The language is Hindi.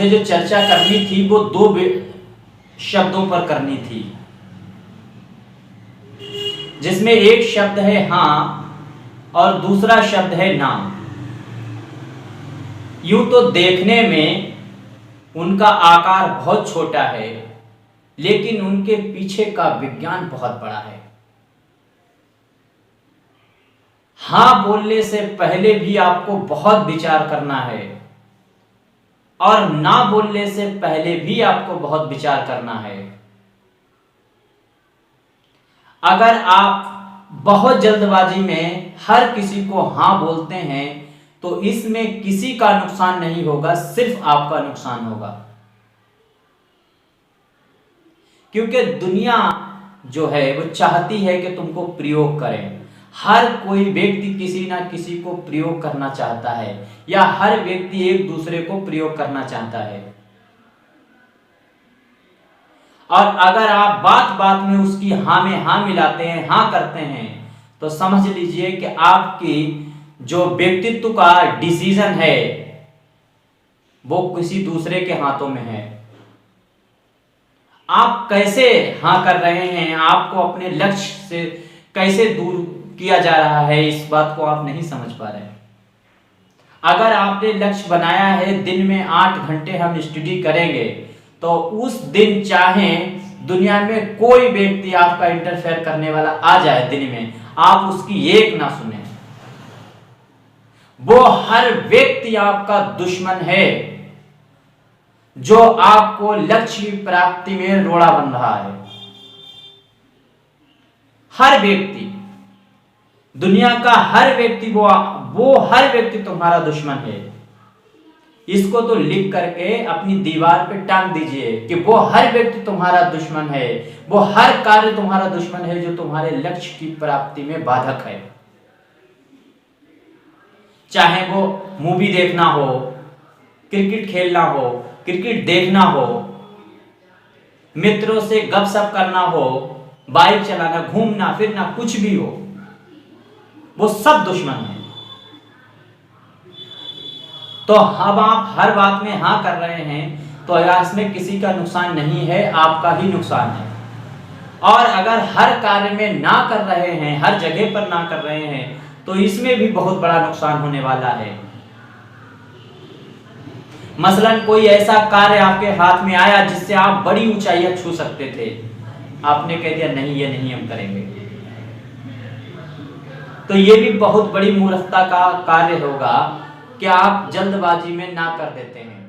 मुझे जो चर्चा करनी थी वो दो शब्दों पर करनी थी, जिसमें एक शब्द है हाँ और दूसरा शब्द है ना। यूं तो देखने में उनका आकार बहुत छोटा है, लेकिन उनके पीछे का विज्ञान बहुत बड़ा है। हाँ बोलने से पहले भी आपको बहुत विचार करना है और ना बोलने से पहले भी आपको बहुत विचार करना है। अगर आप बहुत जल्दबाजी में हर किसी को हाँ बोलते हैं तो इसमें किसी का नुकसान नहीं होगा, सिर्फ आपका नुकसान होगा। क्योंकि दुनिया जो है वो चाहती है कि तुमको प्रयोग करें। हर कोई व्यक्ति किसी ना किसी को प्रयोग करना चाहता है, या हर व्यक्ति एक दूसरे को प्रयोग करना चाहता है। और अगर आप बात बात में उसकी हाँ में हाँ मिलाते हैं, हाँ करते हैं, तो समझ लीजिए कि आपकी जो व्यक्तित्व का डिसीजन है वो किसी दूसरे के हाथों में है। आप कैसे हाँ कर रहे हैं, आपको अपने लक्ष्य से कैसे दूर किया जा रहा है, इस बात को आप नहीं समझ पा रहे। अगर आपने लक्ष्य बनाया है दिन में 8 घंटे हम स्टडी करेंगे, तो उस दिन चाहे दुनिया में कोई व्यक्ति आपका इंटरफेयर करने वाला आ जाए दिन में, आप उसकी एक ना सुने। वो हर व्यक्ति आपका दुश्मन है जो आपको लक्ष्य की प्राप्ति में रोड़ा बन रहा है। हर व्यक्ति, दुनिया का हर व्यक्ति, वो हर व्यक्ति तुम्हारा दुश्मन है। इसको तो लिख करके अपनी दीवार पे टांग दीजिए कि वो हर व्यक्ति तुम्हारा दुश्मन है, वो हर कार्य तुम्हारा दुश्मन है जो तुम्हारे लक्ष्य की प्राप्ति में बाधक है। चाहे वो मूवी देखना हो, क्रिकेट खेलना हो, क्रिकेट देखना हो, मित्रों से गपशप करना हो, बाइक चलाना, घूमना फिरना, कुछ भी हो, वो सब दुश्मन है। तो अब आप हर बात में हाँ कर रहे हैं तो इसमें किसी का नुकसान नहीं है, आपका ही नुकसान है। और अगर हर कार्य में ना कर रहे हैं, हर जगह पर ना कर रहे हैं, तो इसमें भी बहुत बड़ा नुकसान होने वाला है। मसलन कोई ऐसा कार्य आपके हाथ में आया जिससे आप बड़ी ऊंचाइयां छू सकते थे, आपने कह दिया नहीं, ये नहीं हम करेंगे, तो ये भी बहुत बड़ी मूर्खता का कार्य होगा कि आप जल्दबाजी में ना कर देते हैं।